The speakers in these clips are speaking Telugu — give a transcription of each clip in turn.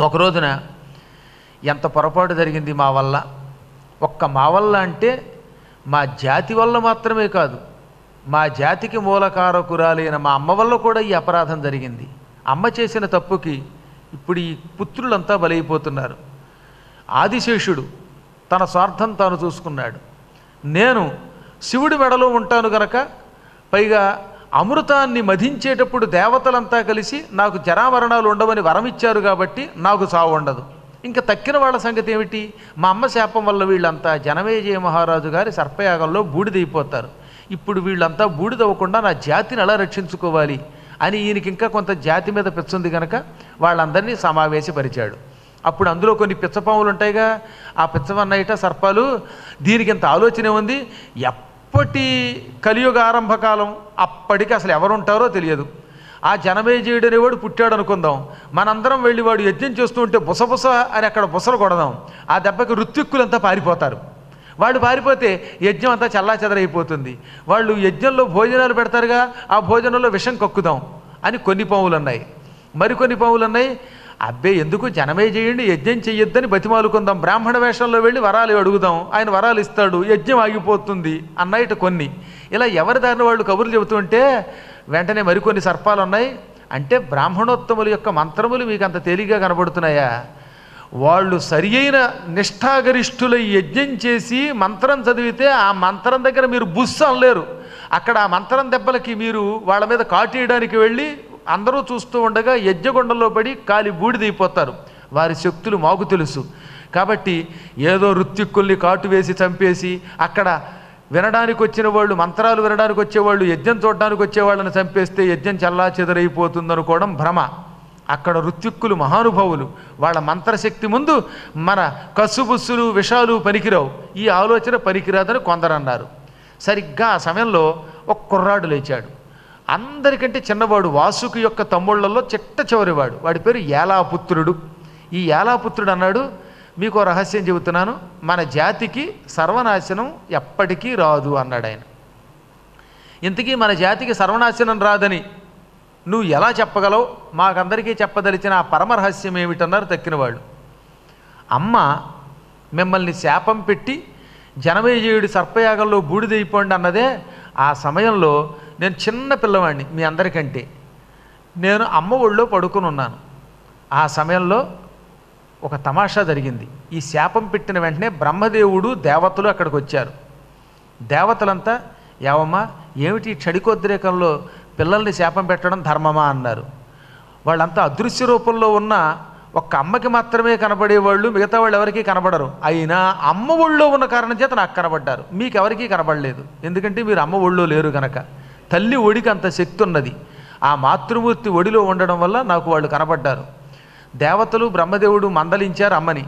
ఒక రోజున ఎంత పొరపాటు జరిగింది మా వల్ల. మా వల్ల అంటే మా జాతి వల్ల మాత్రమే కాదు, మా జాతికి మూలకారకురాలైన మా అమ్మ వల్ల కూడా ఈ అపరాధం జరిగింది. అమ్మ చేసిన తప్పుకి ఇప్పుడు ఈ పుత్రులంతా బలైపోతున్నారు. ఆదిశేషుడు తన స్వార్థం తాను చూసుకున్నాడు. నేను శివుడి మెడలో ఉంటాను గనక, పైగా అమృతాన్ని మధించేటప్పుడు దేవతలంతా కలిసి నాకు జరామరణాలు ఉండవని వరం ఇచ్చారు కాబట్టి నాకు చావు ఉండదు. ఇంకా తక్కిన వాళ్ళ సంగతి ఏమిటి? మా అమ్మ శాపం వల్ల వీళ్ళంతా జనమేజయ మహారాజు గారి సర్పయాగంలో బూడిదైపోతారు. ఇప్పుడు వీళ్ళంతా బూడిదవ్వకుండా నా జాతిని ఎలా రక్షించుకోవాలి అని ఈయనకి ఇంకా కొంత జాతి మీద పిచ్చుంది కనుక వాళ్ళందరినీ సమావేశపరిచాడు. అప్పుడు అందులో కొన్ని పిచ్చపాములు ఉంటాయిగా, ఆ పిచ్చవన్నయిట సర్పాలు. దీనికి ఇంత ఆలోచన ఉంది, ఎప్పటి కలియుగ ఆరంభకాలం అప్పటికి అసలు ఎవరుంటారో తెలియదు. ఆ జనమేజయుడు అనేవాడు పుట్టాడు అనుకుందాం. మనందరం వెళ్ళి వాడు యజ్ఞం చేస్తూ ఉంటే బుసబుస అని అక్కడ బుసలు కొడదాం. ఆ దెబ్బకి ఋత్విక్కులంతా పారిపోతారు. వాళ్ళు పారిపోతే యజ్ఞం అంతా చల్లాచెదరైపోతుంది. వాళ్ళు యజ్ఞంలో భోజనాలు పెడతారుగా, ఆ భోజనంలో విషం కక్కుదాం అని కొన్ని పాములు ఉన్నాయి. మరికొన్ని పాములు ఉన్నాయి, అబ్బే ఎందుకు జనమేజయుడిని యజ్ఞం చెయ్యొద్దని బతిమాలుకుందాం, బ్రాహ్మణ వేషంలో వెళ్ళి వరాలు అడుగుదాం, ఆయన వరాలు ఇస్తాడు, యజ్ఞం ఆగిపోతుంది అన్నట్టు కొన్ని. ఇలా ఎవరి దారిన వాళ్ళు కబుర్లు చెబుతుంటే వెంటనే మరికొన్ని సర్పాలు ఉన్నాయి. అంటే బ్రాహ్మణోత్తముల యొక్క మంత్రములు మీకు అంత తేలిగ్గా కనబడుతున్నాయా? వాళ్ళు సరి అయిన నిష్ఠాగరిష్ఠులై యజ్ఞం చేసి మంత్రం చదివితే ఆ మంత్రం దగ్గర మీరు బుస్సు అనలేరు. అక్కడ ఆ మంత్రం దెబ్బలకి మీరు వాళ్ళ మీద కాటేయడానికి వెళ్ళి అందరూ చూస్తూ ఉండగా యజ్ఞగుండంలో పడి కాలి బూడిదైపోతారు. వారి శక్తులు మాకు తెలుసు కాబట్టి ఏదో ఋత్విక్కుల్ని కాటు వేసి చంపేసి అక్కడ వినడానికి వచ్చిన వాళ్ళు, మంత్రాలు వినడానికి వచ్చేవాళ్ళు, యజ్ఞం చూడడానికి వచ్చేవాళ్ళని చంపేస్తే యజ్ఞం చల్లా చెదరైపోతుందనుకోవడం భ్రమ. అక్కడ ఋత్విక్కులు మహానుభావులు, వాళ్ళ మంత్రశక్తి ముందు మన కసుబుస్సులు విషాలు పనికిరావు, ఈ ఆలోచన పనికిరాదని కొందరు అన్నారు. సరిగ్గా ఆ సమయంలో ఒక కుర్రాడు లేచాడు. అందరికంటే చిన్నవాడు, వాసుకి యొక్క తమ్ముళ్లలో చిట్ట చివరివాడు. వాడి పేరు యాలాపుత్రుడు. ఈ యాలాపుత్రుడు అన్నాడు, మీకు రహస్యం చెబుతున్నాను, మన జాతికి సర్వనాశనం ఎప్పటికీ రాదు అన్నాడు ఆయన. ఇంతకీ మన జాతికి సర్వనాశనం రాదని నువ్వు ఎలా చెప్పగలవు? మాకందరికీ చెప్పదలిచిన ఆ పరమరహస్యం ఏమిటన్నారు తక్కిన వాళ్ళు. అమ్మ మిమ్మల్ని శాపం పెట్టి జనమేజయుడి సర్పయాగంలో బూడిదైపోండి అన్నదే. ఆ సమయంలో నేను చిన్న పిల్లవాడిని మీ అందరికంటే, నేను అమ్మ ఒళ్ళో పడుకుని ఉన్నాను. ఆ సమయంలో ఒక తమాషా జరిగింది. ఈ శాపం పెట్టిన వెంటనే బ్రహ్మదేవుడు దేవతలు అక్కడికి వచ్చారు. దేవతలంతా ఏవమ్మా ఏమిటి క్షడికోద్రేకంలో పిల్లల్ని శాపం పెట్టడం ధర్మమా అన్నారు. వాళ్ళంతా అదృశ్య రూపంలో ఉన్న ఒక్క అమ్మకి మాత్రమే కనబడేవాళ్ళు, మిగతా వాళ్ళు ఎవరికీ కనబడరు. అయినా అమ్మ ఒళ్ళో ఉన్న కారణం చేత నాకు కనబడ్డారు, మీకెవరికీ కనబడలేదు. ఎందుకంటే మీరు అమ్మ ఒళ్ళో లేరు కనుక. తల్లి ఒడికి అంత శక్తి ఉన్నది. ఆ మాతృమూర్తి ఒడిలో ఉండడం వల్ల నాకు వాళ్ళు కనబడ్డారు. దేవతలు బ్రహ్మదేవుడు మందలించారు అమ్మని.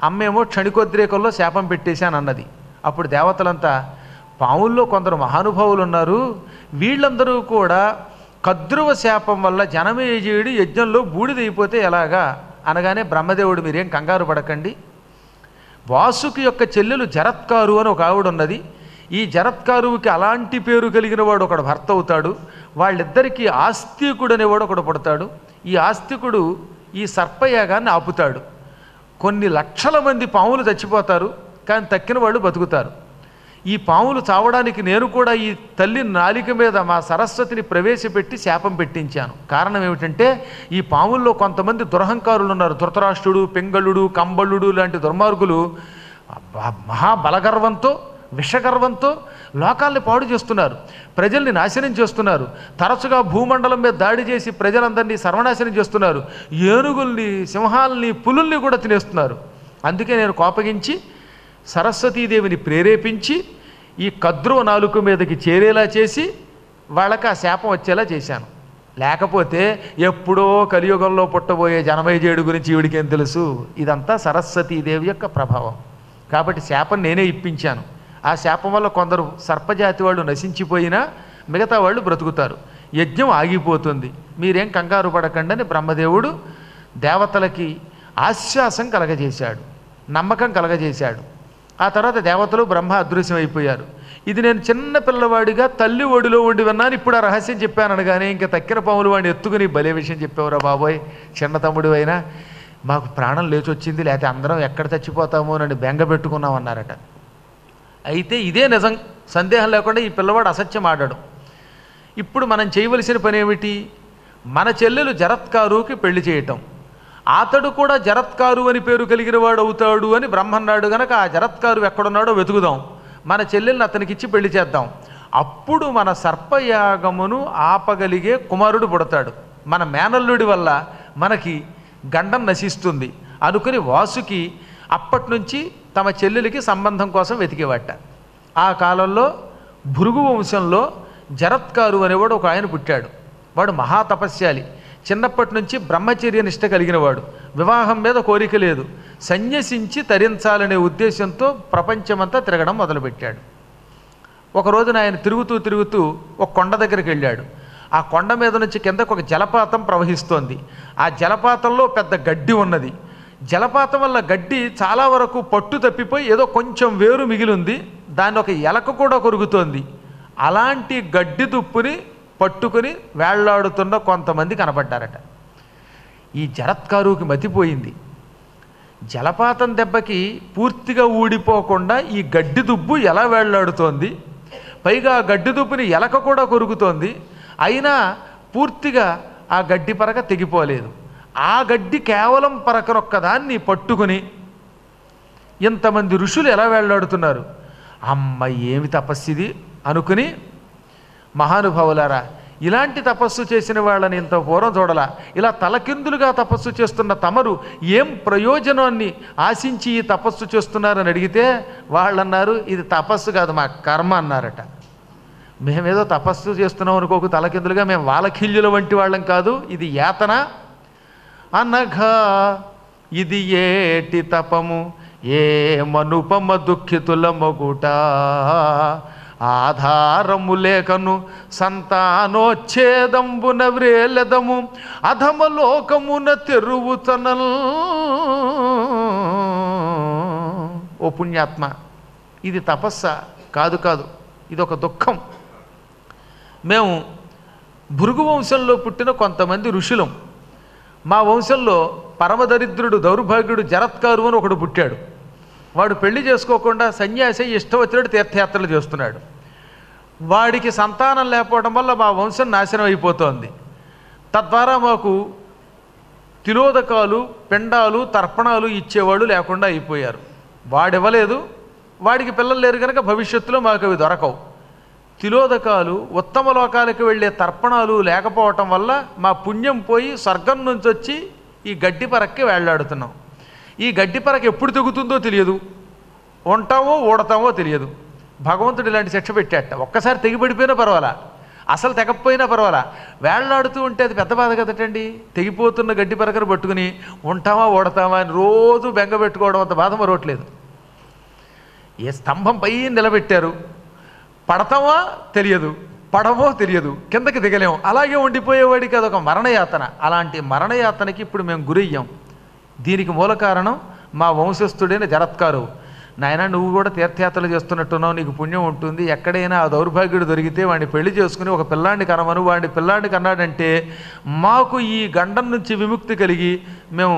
అమ్మేమో క్షణికోద్రేకంలో శాపం పెట్టేశాను అన్నది. అప్పుడు దేవతలంతా పాముల్లో కొందరు మహానుభావులు ఉన్నారు, వీళ్ళందరూ కూడా కద్రువ శాపం వల్ల జనమేజయుడి యజ్ఞంలో బూడిదైపోతే ఎలాగా అనగానే బ్రహ్మదేవుడు మీరేం కంగారు పడకండి, వాసుకి యొక్క చెల్లెలు జరత్కారు అని ఒక ఆవిడ ఉన్నది. ఈ జరత్కారువుకి అలాంటి పేరు కలిగిన వాడు ఒకడు భర్త అవుతాడు. వాళ్ళిద్దరికీ ఆస్తికుడు అనేవాడు ఒకడు పుడతాడు. ఈ ఆస్తికుడు ఈ సర్పయాగాన్ని ఆపుతాడు. కొన్ని లక్షల మంది పాములు చచ్చిపోతారు, కానీ తక్కిన వాళ్ళు బతుకుతారు. ఈ పాములు చావడానికి నేను కూడా ఈ తల్లి నాలిక మీద మా సరస్వతిని ప్రవేశపెట్టి శాపం పెట్టించాను. కారణం ఏమిటంటే ఈ పాముల్లో కొంతమంది దురహంకారులు ఉన్నారు. ధృతరాష్ట్రుడు, పింగళుడు, కంబళుడు లాంటి దుర్మార్గులు మహాబలగర్వంతో విషగర్వంతో లోకాల్ని పాడు చేస్తున్నారు, ప్రజల్ని నాశనం చేస్తున్నారు. తరచుగా భూమండలం మీద దాడి చేసి ప్రజలందరినీ సర్వనాశనం చేస్తున్నారు. ఏనుగుల్ని, సింహాల్ని, పులుల్ని కూడా తినేస్తున్నారు. అందుకే నేను కోపగించి సరస్వతీదేవిని ప్రేరేపించి ఈ కద్రువ నాలుక మీదకి చేరేలా చేసి వాళ్ళకి ఆ శాపం వచ్చేలా చేశాను. లేకపోతే ఎప్పుడో కలియుగంలో పుట్టబోయే జనమేజయుడి గురించి ఈవిడికేం తెలుసు? ఇదంతా సరస్వతీదేవి యొక్క ప్రభావం. కాబట్టి శాపం నేనే ఇప్పించాను. ఆ శాపం వల్ల కొందరు సర్పజాతి వాళ్ళు నశించిపోయినా మిగతా వాళ్ళు బ్రతుకుతారు. యజ్ఞం ఆగిపోతుంది, మీరేం కంగారు పడకండి అని బ్రహ్మదేవుడు దేవతలకి ఆశ్వాసం కలగజేశాడు, నమ్మకం కలగజేశాడు. ఆ తర్వాత దేవతలు బ్రహ్మ అదృశ్యం అయిపోయారు. ఇది నేను చిన్న పిల్లవాడిగా తల్లి ఒడిలో ఉండి విన్నాను. ఇప్పుడు ఆ రహస్యం చెప్పాను అనగానే ఇంకా తక్కిన పాములు వాడిని ఎత్తుకుని భలే విషయం చెప్పేవరా బాబోయ్, చిన్న తమ్ముడు అయినా మాకు ప్రాణం లేచి వచ్చింది, లేకపోతే అందరం ఎక్కడ చచ్చిపోతామో అని బెంగ పెట్టుకున్నాం అన్నారట. అయితే ఇదే నిజం, సందేహం లేకుండా ఈ పిల్లవాడు అసత్యం ఆడాడు. ఇప్పుడు మనం చేయవలసిన పని ఏమిటి? మన చెల్లెలు జరత్కారుకి పెళ్లి చేయటం. అతడు కూడా జరత్కారు అని పేరు కలిగిన వాడు అవుతాడు అని బ్రహ్మన్నాడు గనక ఆ జరత్కారు ఎక్కడున్నాడో వెతుకుదాం, మన చెల్లెల్ని అతనికి ఇచ్చి పెళ్లి చేద్దాం. అప్పుడు మన సర్పయాగమును ఆపగలిగే కుమారుడు పుడతాడు. మన మేనల్లుడి వల్ల మనకి గండం నశిస్తుంది అనుకుని వాసుకి అప్పటి నుంచి తమ చెల్లెలికి సంబంధం కోసం వెతికేవాట. ఆ కాలంలో భృగు వంశంలో జరత్కారు అనేవాడు ఒక ఆయన పుట్టాడు. వాడు మహాతపస్యాలి, చిన్నప్పటి నుంచి బ్రహ్మచర్య నిష్ట కలిగినవాడు, వివాహం మీద కోరిక లేదు, సన్యసించి తరించాలనే ఉద్దేశంతో ప్రపంచమంతా తిరగడం మొదలుపెట్టాడు. ఒకరోజున ఆయన తిరుగుతూ ఒక కొండ దగ్గరికి వెళ్ళాడు. ఆ కొండ మీద నుంచి కిందకు ఒక జలపాతం ప్రవహిస్తోంది. ఆ జలపాతంలో పెద్ద గడ్డి ఉన్నది. జలపాతం వల్ల గడ్డి చాలా వరకు పట్టు తప్పిపోయి ఏదో కొంచెం వేరు మిగిలింది. దాన్ని ఒక ఎలక కూడా కొరుకుతోంది. అలాంటి గడ్డి దుప్పుని పట్టుకుని వేళ్లాడుతున్న కొంతమంది కనపడ్డారట. ఈ జరత్కారుకి మతిపోయింది. జలపాతం దెబ్బకి పూర్తిగా ఊడిపోకుండా ఈ గడ్డి దుబ్బు ఎలా వేళ్లాడుతోంది, పైగా ఆ గడ్డి దుబ్బుని ఎలక కూడా కొరుకుతోంది, అయినా పూర్తిగా ఆ గడ్డి పరక తెగిపోలేదు. ఆ గడ్డి కేవలం పరకనొక్కదాన్ని పట్టుకుని ఇంతమంది ఋషులు ఎలా వేళ్లాడుతున్నారు, అమ్మ ఏమి తపస్సిది అనుకుని, మహానుభావులారా ఇలాంటి తపస్సు చేసిన వాళ్ళని ఇంత పూర్వం చూడలా, ఇలా తలకిందులుగా తపస్సు చేస్తున్న తమరు ఏం ప్రయోజనాన్ని ఆశించి ఈ తపస్సు చేస్తున్నారని అడిగితే వాళ్ళన్నారు, ఇది తపస్సు కాదు మా కర్మ అన్నారట. మేమేదో తపస్సు చేస్తున్నాం అనుకోకు తలకిందులుగా, మేము వాలఖిల్యుల వంటి వాళ్ళం కాదు, ఇది యాతన అనఘా ఇది ఏటి తపము ఏ మనుపమ దుఃఖితుల మొగుట ఆధారము లేకను సంతానోచ్ఛేదంబున వ్రేలెదము అధమలోకమున తెరువుతనల్. ఓ పుణ్యాత్మ, ఇది తపస్స కాదు కాదు, ఇది ఒక దుఃఖం. మేము భృగు వంశంలో పుట్టిన కొంతమంది ఋషులం. మా వంశంలో పరమదరిద్రుడు దౌర్భాగ్యుడు జరత్కారు అని ఒకడు పుట్టాడు. వాడు పెళ్లి చేసుకోకుండా సన్యాసి ఇష్టం వచ్చినట్టు తీర్థయాత్రలు చేస్తున్నాడు. వాడికి సంతానం లేకపోవడం వల్ల మా వంశం నాశనం అయిపోతోంది. తద్వారా మాకు తిలోదకాలు, పిండాలు, తర్పణాలు ఇచ్చేవాళ్ళు లేకుండా అయిపోయారు. వాడివ్వలేదు, వాడికి పిల్లలు లేరు కనుక భవిష్యత్తులో మాకు అవి దొరకవు. తిలోదకాలు, ఉత్తమ లోకాలకు వెళ్ళే తర్పణాలు లేకపోవటం వల్ల మా పుణ్యం పోయి స్వర్గం నుంచి వచ్చి ఈ గడ్డి పరక్కి వేళ్లాడుతున్నాం. ఈ గడ్డి పరక ఎప్పుడు తెగుతుందో తెలియదు, ఉంటామో ఊడతామో తెలియదు. భగవంతుడు ఇలాంటి శిక్ష పెట్టాట. ఒక్కసారి తెగిపడిపోయినా పర్వాలా, అసలు తెగకపోయినా పర్వాలా, వేళ్లాడుతూ ఉంటే అది పెద్ద బాధ కదటండి. తెగిపోతున్న గడ్డి పరకను పట్టుకుని ఉంటామా ఊడతామా అని రోజు బెంగ పెట్టుకోవడం అంత బాధ మరొకట్లేదు. ఏ స్తంభం పై నిలబెట్టారు, పడతామా తెలియదు, పడమో తెలియదు, కిందకి దిగలేము, అలాగే ఉండిపోయేవాడికి అదొక మరణయాతన. అలాంటి మరణయాతనకి ఇప్పుడు మేము గురయ్యాం. దీనికి మూల కారణం మా వంశస్థుడైన జరత్కారు. నాయన నువ్వు కూడా తీర్థయాత్రలు చేస్తున్నట్టున్నావు, నీకు పుణ్యం ఉంటుంది, ఎక్కడైనా ఆ దౌర్భాగ్యుడు దొరికితే వాడిని పెళ్లి చేసుకుని ఒక పిల్లాడిని కనమను, వాడిని పిల్లాడిని కన్నాడంటే మాకు ఈ గండం నుంచి విముక్తి కలిగి మేము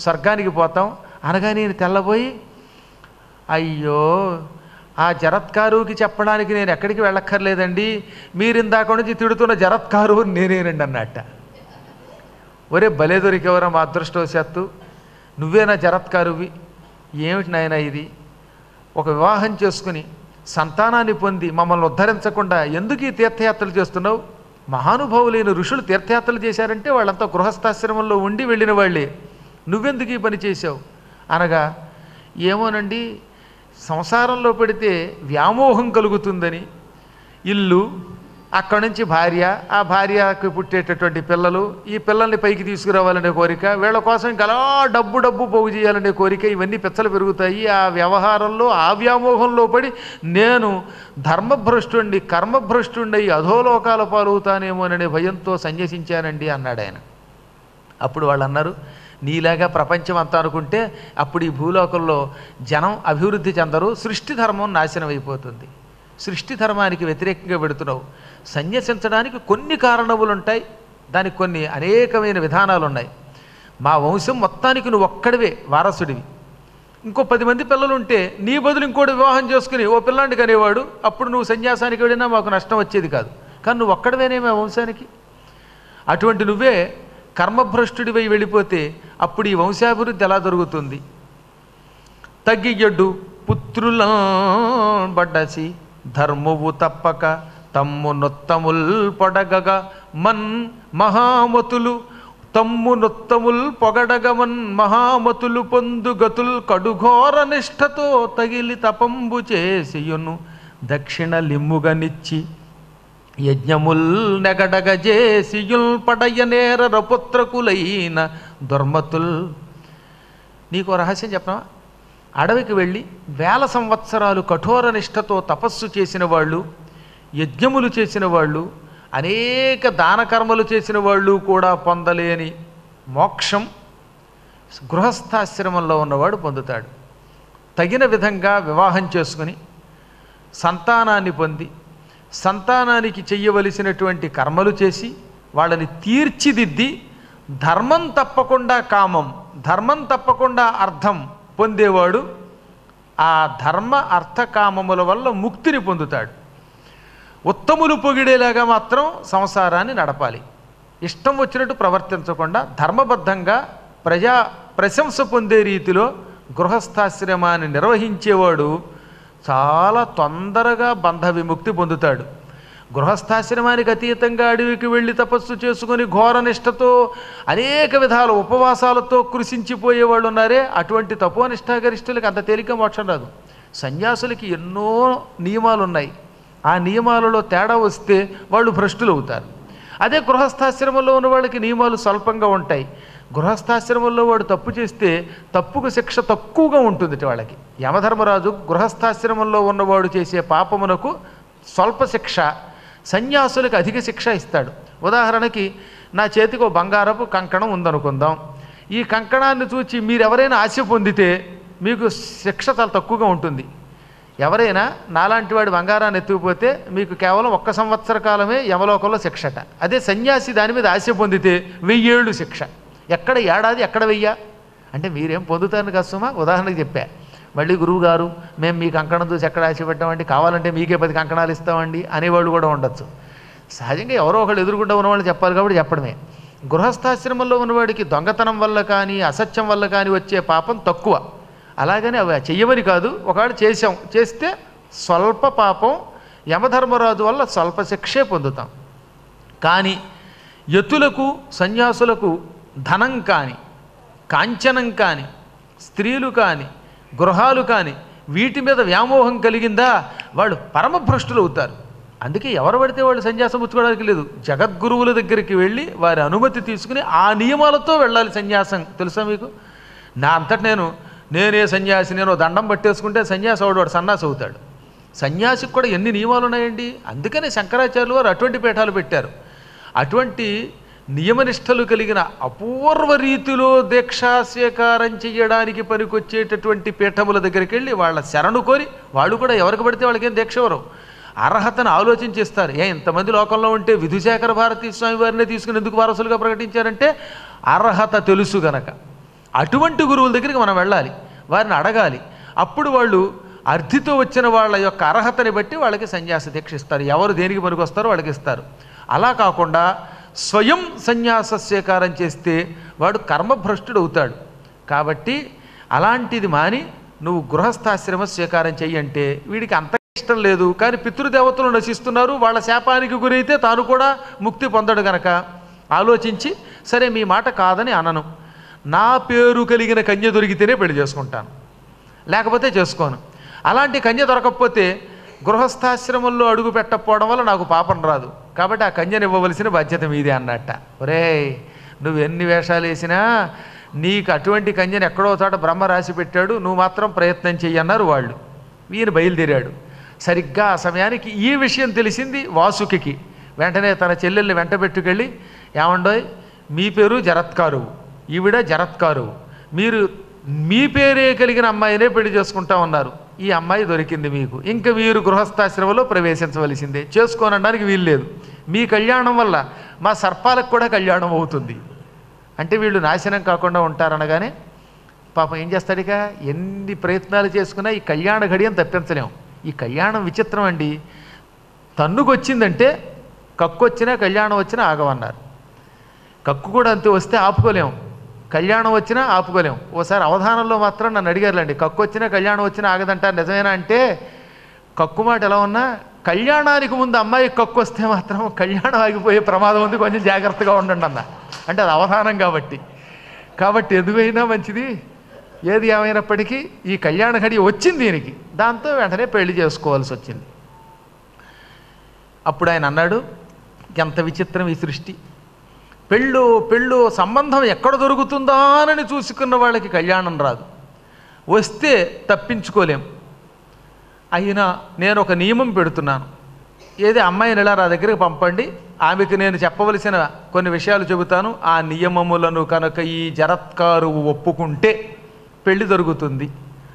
స్వర్గానికి పోతాం అనగా నేను తెల్లబోయి, అయ్యో ఆ జరత్కారుకి చెప్పడానికి నేను ఎక్కడికి వెళ్ళక్కర్లేదండి, మీరు ఇందాక నుంచి తిడుతున్న జరత్కారు నేనేనండి అన్నట్ట. ఒరే భలే దొరికేవరా మా అదృష్టవశాత్తు, నువ్వేనా జరత్కారువి? ఏమిటి నాయన ఇది? ఒక వివాహం చేసుకుని సంతానాన్ని పొంది మమ్మల్ని ఉద్ధరించకుండా ఎందుకు ఈ తీర్థయాత్రలు చేస్తున్నావు? మహానుభావులైన ఋషులు తీర్థయాత్రలు చేశారంటే వాళ్ళంతా గృహస్థాశ్రమంలో ఉండి వెళ్ళిన వాళ్ళే, నువ్వెందుకు ఈ పని చేశావు అనగా, ఏమోనండి సంసారంలో పడితే వ్యామోహం కలుగుతుందని, ఇల్లు, అక్కడి నుంచి భార్య, ఆ భార్యకు పుట్టేటటువంటి పిల్లలు, ఈ పిల్లల్ని పైకి తీసుకురావాలనే కోరిక, వీళ్ళ కోసం ఇంకా అలా డబ్బు పోగు చేయాలనే కోరిక, ఇవన్నీ పెచ్చలు పెరుగుతాయి. ఆ వ్యవహారంలో ఆ వ్యామోహంలో పడి నేను ధర్మభ్రష్టుణ్ణి కర్మభ్రష్టుణ్ణి అధోలోకాల పాలవుతానేమోననే భయంతో సన్యసించానండి అన్నాడు ఆయన. అప్పుడు వాళ్ళు అన్నారు, నీలాగా ప్రపంచం అంతా అనుకుంటే అప్పుడు ఈ భూలోకంలో జనం అభివృద్ధి చెందరు, సృష్టి ధర్మం నాశనం అయిపోతుంది, సృష్టి ధర్మానికి వ్యతిరేకంగా పెడుతున్నావు. సన్యసించడానికి కొన్ని కారణములు ఉంటాయి, దానికి కొన్ని అనేకమైన విధానాలు ఉన్నాయి. మా వంశం మొత్తానికి నువ్వు ఒక్కడివే వారసుడివి. ఇంకో 10 మంది పిల్లలు ఉంటే నీ బదులు ఇంకోటి వివాహం చేసుకుని ఓ పిల్లాంటి కనేవాడు, అప్పుడు నువ్వు సన్యాసానికి వెళ్ళినా మాకు నష్టం వచ్చేది కాదు. కానీ నువ్వు ఒక్కడివేనే మా వంశానికి. అటువంటి నువ్వే కర్మభ్రష్టుడివై వెళ్ళిపోతే అప్పుడు ఈ వంశాభివృద్ధి ఎలా జరుగుతుంది? తగ్గియడ్డు పుత్రుల బడ్డసి ధర్మువు తప్పక తమ్మునొత్తముల్ పొడగగా మన్ మహామతులు తమ్మునొత్తముల్ పొగడగమన్ మహామతులు పొందుగతుల్ కడుఘోర నిష్ఠతో తగిలి తపంబు చేసియును దక్షిణ లిమ్ముగనిచ్చి యజ్ఞముల్ నెగడగజేసియుల్ పడయనేర రపుత్రకులైన దుర్మతుల్. నీకు రహస్యం చెప్పనా? అడవికి వెళ్ళి 1000 సంవత్సరాలు కఠోర నిష్ఠతో తపస్సు చేసిన వాళ్ళు, యజ్ఞములు చేసిన వాళ్ళు, అనేక దానకర్మలు చేసిన వాళ్ళు కూడా పొందలేని మోక్షం గృహస్థాశ్రమంలో ఉన్నవాడు పొందుతాడు. తగిన విధంగా వివాహం చేసుకుని సంతానాన్ని పొంది సంతానానికి చెయ్యవలసినటువంటి కర్మలు చేసి వాళ్ళని తీర్చిదిద్ది ధర్మం తప్పకుండా కామం, ధర్మం తప్పకుండా అర్థం పొందేవాడు ఆ ధర్మ అర్థ కామముల వల్ల ముక్తిని పొందుతాడు. ఉత్తములు పొగిడేలాగా మాత్రం సంసారాన్ని నడపాలి. ఇష్టం వచ్చినట్టు ప్రవర్తించకుండా ధర్మబద్ధంగా ప్రశంస పొందే రీతిలో గృహస్థాశ్రమాన్ని నిర్వహించేవాడు చాలా తొందరగా బంధ విముక్తి పొందుతాడు. గృహస్థాశ్రమానికి అతీతంగా అడవికి వెళ్ళి తపస్సు చేసుకుని ఘోర నిష్టతో అనేక విధాల ఉపవాసాలతో కృషించిపోయేవాళ్ళు ఉన్నారే, అటువంటి తపోనిష్టాగరిష్ఠులకి అంత తేలిక మోక్షం రాదు. సన్యాసులకి ఎన్నో నియమాలు ఉన్నాయి. ఆ నియమాలలో తేడా వస్తే వాళ్ళు భ్రష్టులు అవుతారు. అదే గృహస్థాశ్రమంలో ఉన్న వాళ్ళకి నియమాలు స్వల్పంగా ఉంటాయి. గృహస్థాశ్రమంలో వాడు తప్పు చేస్తే తప్పుకు శిక్ష తక్కువగా ఉంటుంది వాళ్ళకి. యమధర్మరాజు గృహస్థాశ్రమంలో ఉన్నవాడు చేసే పాపమునకు స్వల్ప శిక్ష, సన్యాసులకు అధిక శిక్ష ఇస్తాడు. ఉదాహరణకి నా చేతికి ఓ బంగారపు కంకణం ఉందనుకుందాం. ఈ కంకణాన్ని చూచి మీరు ఎవరైనా ఆశ పొందితే మీకు శిక్ష చాలా తక్కువగా ఉంటుంది. ఎవరైనా నాలాంటి వాడి బంగారాన్ని ఎత్తుకుపోతే మీకు కేవలం 1 సంవత్సర కాలమే యమలోకంలో శిక్షట. అదే సన్యాసి దాని మీద ఆశ పొందితే 1000 ఏళ్ళు శిక్ష. ఎక్కడ ఏడాది ఎక్కడ 1000 అంటే మీరేం పొందుతారని కష్టమా? ఉదాహరణకు చెప్పా. మళ్ళీ గురువుగారు మేము మీ కంకణం చూసి ఎక్కడ ఆశ పెట్టామండి, కావాలంటే మీకే 10 కంకణాలు ఇస్తామండి అనేవాళ్ళు కూడా ఉండొచ్చు. సహజంగా ఎవరో ఒకళ్ళు ఎదురుగుండా ఉన్నవాళ్ళు చెప్పాలి కాబట్టి చెప్పడమే. గృహస్థాశ్రమంలో ఉన్నవాడికి దొంగతనం వల్ల కానీ అసత్యం వల్ల కానీ వచ్చే పాపం తక్కువ. అలాగని అవి చెయ్యమని కాదు, ఒకవేళ చేస్తే స్వల్ప పాపం, యమధర్మరాజు వల్ల స్వల్ప శిక్షే పొందుతాం. కానీ యతులకు సన్యాసులకు ధనం కానీ కాంచనం కానీ స్త్రీలు కానీ గృహాలు కానీ వీటి మీద వ్యామోహం కలిగిందా వాళ్ళు పరమభ్రష్టులు అవుతారు. అందుకే ఎవరు పడితే వాళ్ళు సన్యాసం పుచ్చుకోవడానికి లేదు. జగద్గురువుల దగ్గరికి వెళ్ళి వారి అనుమతి తీసుకుని ఆ నియమాలతో వెళ్ళాలి సన్యాసం. తెలుసా మీకు? నా అంతటి నేనే సన్యాసి, నేను దండం పట్టేసుకుంటే సన్యాసి వాడు సన్యాసి అవుతాడు. సన్యాసికి కూడా ఎన్ని నియమాలు ఉన్నాయండి. అందుకనే శంకరాచార్యులు వారు అటువంటి పీఠాలు పెట్టారు. అటువంటి నియమనిష్టలు కలిగిన అపూర్వ రీతిలో దీక్షా స్వీకారం చేయడానికి పనికొచ్చేటటువంటి పీఠముల దగ్గరికి వెళ్ళి వాళ్ళ శరణు కోరి, వాళ్ళు కూడా ఎవరికి పడితే వాళ్ళకేం దీక్ష ఎవరు అర్హతను ఆలోచించేస్తారు. ఇంతమంది లోకంలో ఉంటే విధుశేఖర భారతీ స్వామి వారినే తీసుకుని ఎందుకు వారసులుగా ప్రకటించారంటే అర్హత తెలుసు గనక. అటువంటి గురువుల దగ్గరికి మనం వెళ్ళాలి, వారిని అడగాలి. అప్పుడు వాళ్ళు అర్థితో వచ్చిన వాళ్ళ యొక్క అర్హతని బట్టి వాళ్ళకి సన్యాస దీక్ష ఇస్తారు. ఎవరు దేనికి పనికొస్తారో వాళ్ళకి ఇస్తారు. అలా కాకుండా స్వయం సన్యాస స్వీకారం చేస్తే వాడు కర్మభ్రష్టుడు అవుతాడు. కాబట్టి అలాంటిది మాని నువ్వు గృహస్థాశ్రమ స్వీకారం చెయ్యంటే వీడికి అంత ఇష్టం లేదు, కానీ పితృదేవతలు నశిస్తున్నారు, వాళ్ళ శాపానికి గురైతే తాను కూడా ముక్తి పొందడు గనక ఆలోచించి సరే మీ మాట కాదని అనను, నా పేరు కలిగిన కన్య దొరికితేనే పెళ్లి చేసుకుంటాను, లేకపోతే చేసుకోను. అలాంటి కన్య దొరకకపోతే గృహస్థాశ్రమంలో అడుగు పెట్టకపోవడం వల్ల నాకు పాపం రాదు, కాబట్టి ఆ కన్యను ఇవ్వవలసిన బాధ్యత మీదే అన్నట్ట. ఒరేయ్, నువ్వు ఎన్ని వేషాలు వేసినా నీకు అటువంటి కన్యను ఎక్కడో చోట బ్రహ్మ రాసి పెట్టాడు, నువ్వు మాత్రం ప్రయత్నం చెయ్యన్నారు వాళ్ళు. ఈయన బయలుదేరాడు. సరిగ్గా ఆ సమయానికి ఈ విషయం తెలిసింది వాసుకి. వెంటనే తన చెల్లెల్ని వెంట పెట్టుకెళ్ళి, ఏమండోయ్ మీ పేరు జరత్కారువు, ఈవిడ జరత్కారువు, మీరు మీ పేరే కలిగిన అమ్మాయినే పెళ్లి చేసుకుంటా ఉన్నారు, ఈ అమ్మాయి దొరికింది మీకు, ఇంకా మీరు గృహస్థాశ్రమంలో ప్రవేశించవలసిందే, చేసుకోనడానికి వీల్లేదు. మీ కళ్యాణం వల్ల మా సర్పాలకు కూడా కళ్యాణం అవుతుంది. అంటే వీళ్ళు నాశనం కాకుండా ఉంటారనగానే పాపం ఏం చేస్తాడు, ఇక ఎన్ని ప్రయత్నాలు చేసుకున్నా ఈ కళ్యాణ ఘడియం తప్పించలేం. ఈ కళ్యాణం విచిత్రం అండి. తన్నుకొచ్చిందంటే కక్కు వచ్చినా కళ్యాణం వచ్చినా ఆగమన్నారు. కక్కు కూడా అంతే వస్తే ఆపుకోలేం, కళ్యాణం వచ్చినా ఆపుకోలేం. ఓసారి అవధానంలో మాత్రం నన్ను అడిగారులేండి, కక్కు వచ్చినా కళ్యాణం వచ్చినా ఆగదంటారు నిజమేనా అంటే, కక్కు మాట ఎలా ఉన్నా కళ్యాణానికి ముందు అమ్మాయి కక్కు వస్తే మాత్రం కళ్యాణం ఆగిపోయే ప్రమాదం ఉంది, కొంచెం జాగ్రత్తగా ఉండండి అన్న. అంటే అది అవధానం కాబట్టి ఎదుగైనా మంచిది. ఏది ఏమైనప్పటికీ ఈ కళ్యాణ ఘడి వచ్చింది దీనికి, దాంతో వెంటనే పెళ్లి చేసుకోవాల్సి వచ్చింది. అప్పుడు ఆయన అన్నాడు, ఎంత విచిత్రం ఈ సృష్టి. పెళ్ళు సంబంధం ఎక్కడ దొరుకుతుందా అని చూసుకున్న వాళ్ళకి కళ్యాణం రాదు, వస్తే తప్పించుకోలేం. అయినా నేను ఒక నియమం పెడుతున్నాను, ఏది అమ్మాయిని ఇలా నా దగ్గరికి పంపండి, ఆమెకు నేను చెప్పవలసిన కొన్ని విషయాలు చెబుతాను, ఆ నియమములను కనుక ఈ జరత్కారువు ఒప్పుకుంటే పెళ్లి దొరుకుతుంది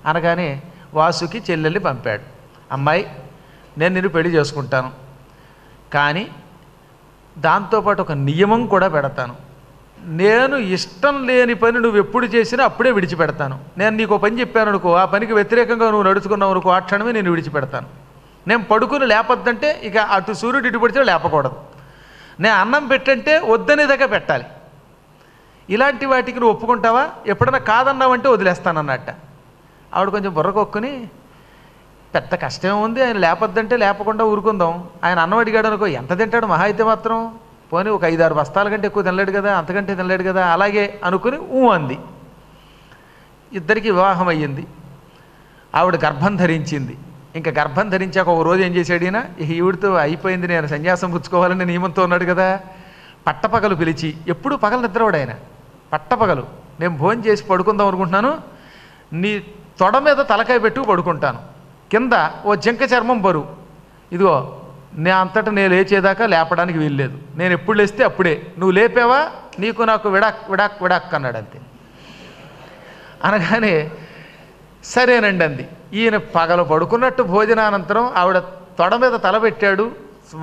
అనగానే వాసుకి చెల్లెల్ని పంపాడు. అమ్మాయి, నేను నిన్ను పెళ్లి చేసుకుంటాను, కానీ దాంతోపాటు ఒక నియమం కూడా పెడతాను. నేను ఇష్టం లేని పని నువ్వు ఎప్పుడు చేసినా అప్పుడే విడిచిపెడతాను. నేను నీకు పని చెప్పాను అనుకో, ఆ పనికి వ్యతిరేకంగా నువ్వు నడుచుకున్నావు అనుకో, ఆ క్షణమే నేను విడిచిపెడతాను. నేను పడుకుని లేపొద్దంటే ఇక అటు సూర్యుడు ఇటు పడితే లేపకూడదు. నేను అన్నం పెట్టంటే వద్దనేదాకా పెట్టాలి. ఇలాంటి వాటికి నువ్వు ఒప్పుకుంటావా? ఎప్పుడైనా కాదన్నావంటే వదిలేస్తానన్నట్ట. ఆవిడ కొంచెం బుర్రకొక్కుని, పెద్ద కష్టమే ఉంది, ఆయన లేపొద్దంటే లేపకుండా ఊరుకుందాం. ఆయన అన్నం అడిగాడు అనుకో, ఎంత తింటాడు మహా అయితే మాత్రం, పోనీ ఒక 5-6 బస్తాల కంటే ఎక్కువ తినలేడు కదా, అంతకంటే తినలేడు కదా, అలాగే అనుకుని అంది. ఇద్దరికి వివాహం అయ్యింది. ఆవిడ గర్భం ధరించింది. ఇంకా గర్భం ధరించాక ఒక రోజు ఏం చేశాడు ఈయన, ఈవిడితో అయిపోయింది, నేను సన్యాసం పుచ్చుకోవాలని నియమంతో ఉన్నాడు కదా, పట్టపగలు పిలిచి, ఎప్పుడు పగలు నిద్రవాడు ఆయన, పట్టపగలు నేను భోజనం చేసి పడుకుందాం అనుకుంటున్నాను, నీ తొడ మీద తలకాయ పెట్టుకు పడుకుంటాను, కింద ఓ జింక చర్మం బరువు, ఇదిగో నే అంతటా నేను లేచేదాకా లేపడానికి వీల్లేదు, నేను ఎప్పుడు లేస్తే అప్పుడే, నువ్వు లేపావా నీకు నాకు విడాక్ అన్నాడు. అంతే. అనగానే సరేనండి అంది. ఈయన పగలు పడుకున్నట్టు భోజనానంతరం ఆవిడ తొడ మీద తల పెట్టాడు,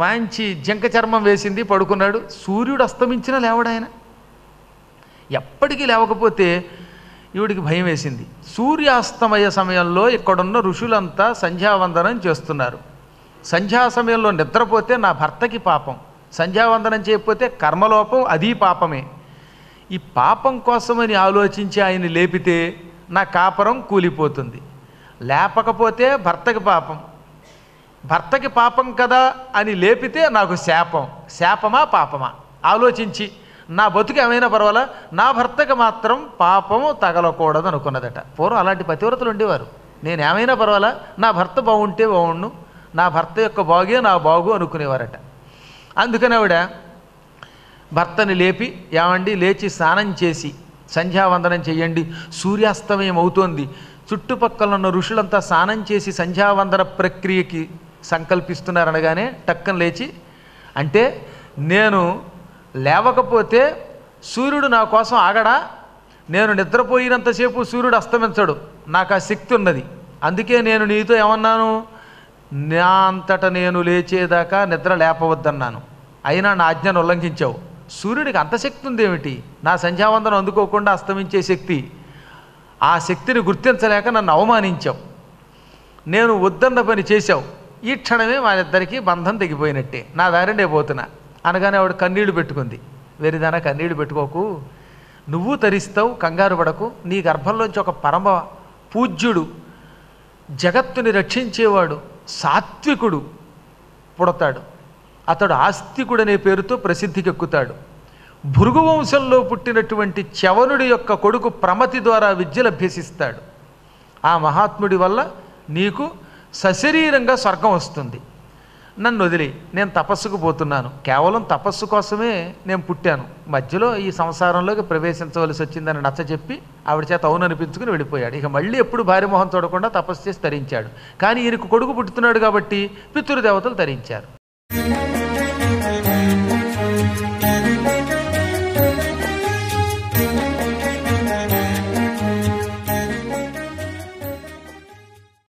మంచి జింక చర్మం వేసింది, పడుకున్నాడు. సూర్యుడు అస్తమించినా లేవడాయన, ఎప్పటికీ లేవకపోతే ఈవిడికి భయం వేసింది. సూర్యాస్తమయ సమయంలో ఇక్కడున్న ఋషులంతా సంధ్యావందనం చేస్తున్నారు. సంధ్యా సమయంలో నిద్రపోతే నా భర్తకి పాపం, సంధ్యావందనం చేయకపోతే కర్మలోపం, అది పాపమే. ఈ పాపం కోసమని ఆలోచించి ఆయన లేపితే నా కాపరం కూలిపోతుంది, లేపకపోతే భర్తకి పాపం, భర్తకి పాపం కదా అని లేపితే నాకు శాపం, శాపమా పాపమా ఆలోచించి నా బతుకు ఏమైనా పర్వాలా, నా భర్తకి మాత్రం పాపము తగలకూడదు అనుకున్నదట. పూర్వం అలాంటి పతివ్రతలు ఉండేవారు. నేను ఏమైనా పర్వాలా, నా భర్త బాగుంటే బాగుండు, నా భర్త యొక్క బాగే నా బాగు అనుకునేవారట. అందుకని ఆవిడ భర్తని లేపి, ఏమండి లేచి స్నానం చేసి సంధ్యావందనం చెయ్యండి, సూర్యాస్తమయం అవుతోంది, చుట్టుపక్కల ఉన్న ఋషులంతా స్నానం చేసి సంధ్యావందన ప్రక్రియకి సంకల్పిస్తున్నారనగానే టక్కన లేచి, అంటే నేను లేవకపోతే సూర్యుడు నా కోసం ఆగడా, నేను నిద్రపోయినంతసేపు సూర్యుడు అస్తమించడు, నాకు ఆ శక్తి ఉన్నది, అందుకే నేను నీతో ఏమన్నాను, నా అంతట నేను లేచేదాకా నిద్ర లేపవద్దన్నాను, అయినా నా ఆజ్ఞను ఉల్లంఘించావు. సూర్యుడికి అంత శక్తి ఉందేమిటి, నా సంధ్యావందనం అందుకోకుండా అస్తమించే శక్తి, ఆ శక్తిని గుర్తించలేక నన్ను అవమానించావు, నేను వద్దన్న పని చేశావు, ఈ క్షణమే మా ఇద్దరికీ బంధం తెగిపోయినట్టే, నా దారినే పోతున్నా అనగానే ఆవిడ కన్నీళ్లు పెట్టుకుంది. వేరేదానా కన్నీళ్లు పెట్టుకోకు, నువ్వు తరిస్తావు, కంగారు పడకు, నీ గర్భంలోంచి ఒక పరమ పూజ్యుడు, జగత్తుని రక్షించేవాడు, సాత్వికుడు పుడతాడు, అతడు ఆస్తికుడు అనే పేరుతో ప్రసిద్ధికెక్కుతాడు. భృగు వంశంలో పుట్టినటువంటి చవనుడి యొక్క కొడుకు ప్రమతి ద్వారా విద్యలు అభ్యసిస్తాడు. ఆ మహాత్ముడి వల్ల నీకు సశరీరంగా స్వర్గం వస్తుంది. నన్ను వదిలి నేను తపస్సుకు పోతున్నాను, కేవలం తపస్సు కోసమే నేను పుట్టాను, మధ్యలో ఈ సంసారంలోకి ప్రవేశించవలసి వచ్చిందని నచ్చజెప్పి ఆవిడ చేత అవును అనిపించుకుని వెళ్ళిపోయాడు. ఇక మళ్ళీ ఎప్పుడు భార్య మొహం చూడకుండా తపస్సు చేసి తరించాడు. కానీ ఈయనకు కొడుకు పుట్టుతున్నాడు కాబట్టి పితృదేవతలు తరించారు.